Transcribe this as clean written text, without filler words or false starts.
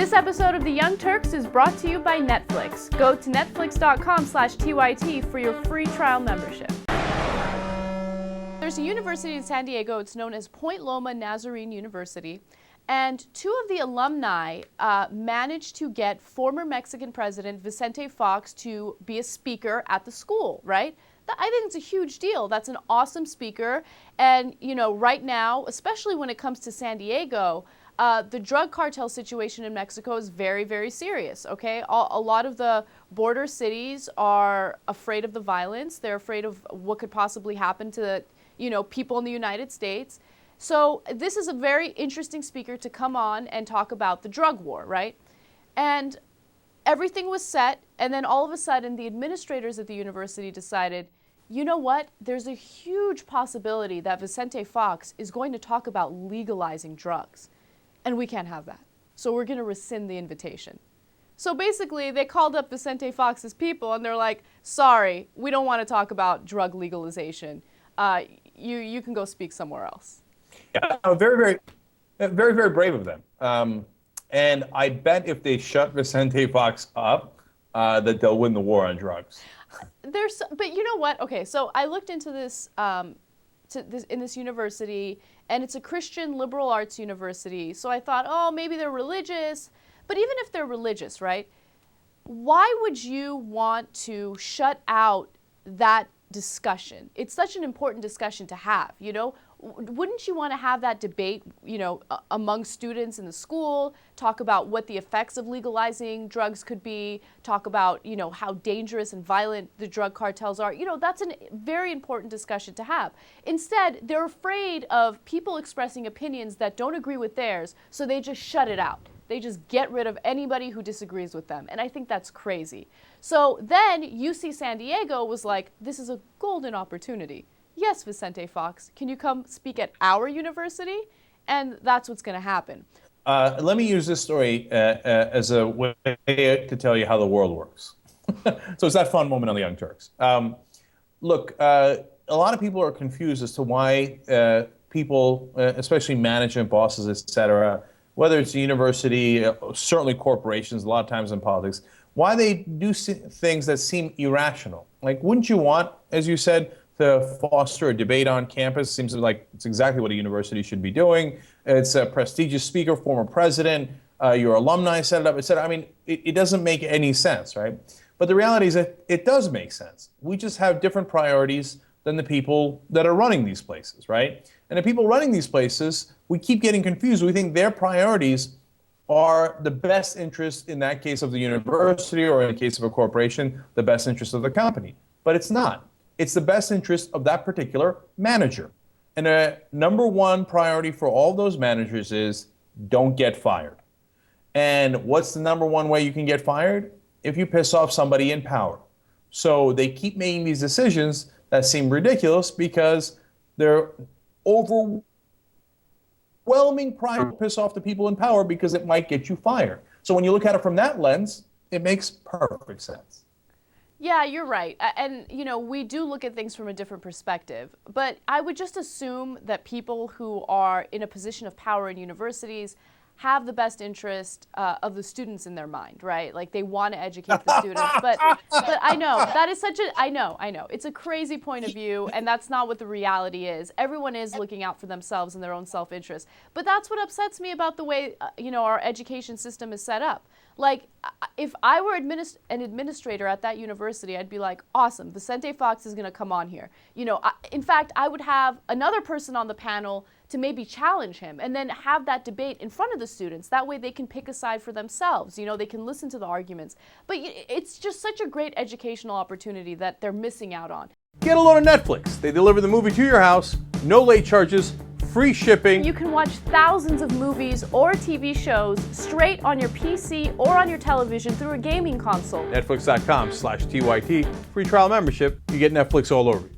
This episode of The Young Turks is brought to you by Netflix. Go to netflix.com/TYT for your free trial membership. There's a university in San Diego, it's known as Point Loma Nazarene University, and two of the alumni managed to get former Mexican President Vicente Fox to be a speaker at the school, right? I think it's a huge deal. That's an awesome speaker. And, you know, right now, especially when it comes to San Diego, the drug cartel situation in Mexico is very, very serious, okay? A lot of the border cities are afraid of the violence. They're afraid of what could possibly happen to, you know, people in the United States. So this is a very interesting speaker to come on and talk about the drug war, right? And everything was set, and then all of a sudden the administrators at the university decided, you know what, there's a huge possibility that Vicente Fox is going to talk about legalizing drugs, and we can't have that. So we're going to rescind the invitation. So basically they called up Vicente Fox's people and they're like, sorry, we don't want to talk about drug legalization. You can go speak somewhere else. Yeah, very brave of them. And I bet if they shut Vicente Fox up, that they'll win the war on drugs. But you know what? Okay, so I looked into this, in this university, and it's a Christian liberal arts university. So I thought, oh, maybe they're religious. But even if they're religious, right? Why would you want to shut out that discussion? It's such an important discussion to have, you know? Wouldn't you want to have that debate, you know, among students in the school, talk about what the effects of legalizing drugs could be, talk about, you know, how dangerous and violent the drug cartels are? You know, that's a very important discussion to have. Instead, they're afraid of people expressing opinions that don't agree with theirs, so they just shut it out. They just get rid of anybody who disagrees with them. And I think that's crazy. So then UC San Diego was like, this is a golden opportunity. Yes, Vicente Fox, can you come speak at our university? And that's what's going to happen. Let me use this story as a way to tell you how the world works. So it's that fun moment on the Young Turks. Look, a lot of people are confused as to why people, especially management, bosses, et cetera, whether it's a university, certainly corporations, a lot of times in politics, why they do things that seem irrational. Like, wouldn't you want, as you said, to foster a debate on campus? Seems like it's exactly what a university should be doing. It's a prestigious speaker, former president, your alumni set it up, et cetera. I mean, it doesn't make any sense, right? But the reality is that it does make sense. We just have different priorities than the people that are running these places, right? And the people running these places, we keep getting confused. We think their priorities are the best interest, in that case of the university, or in the case of a corporation, the best interest of the company. But it's not. It's the best interest of that particular manager. And the number one priority for all those managers is don't get fired. And what's the number one way you can get fired? If you piss off somebody in power. So they keep making these decisions that seem ridiculous because they're overwhelming pride to piss off the people in power because it might get you fired. So when you look at it from that lens, it makes perfect sense. Yeah, you're right. And, you know, we do look at things from a different perspective. But I would just assume that people who are in a position of power in universities have the best interest of the students in their mind, right? Like, they want to educate the students. But I know, that is such a, I know. It's a crazy point of view, and that's not what the reality is. Everyone is looking out for themselves and their own self-interest. But that's what upsets me about the way, you know, our education system is set up. Like, if I were an administrator at that university, I'd be like, awesome, Vicente Fox is going to come on here. You know, in fact, I would have another person on the panel to maybe challenge him and then have that debate in front of the students. That way they can pick a side for themselves. You know, they can listen to the arguments. But it's just such a great educational opportunity that they're missing out on. Get a load of Netflix. They deliver the movie to your house, no late charges, free shipping. You can watch thousands of movies or TV shows straight on your PC or on your television through a gaming console. Netflix.com/TYT. Free trial membership. You get Netflix all over you.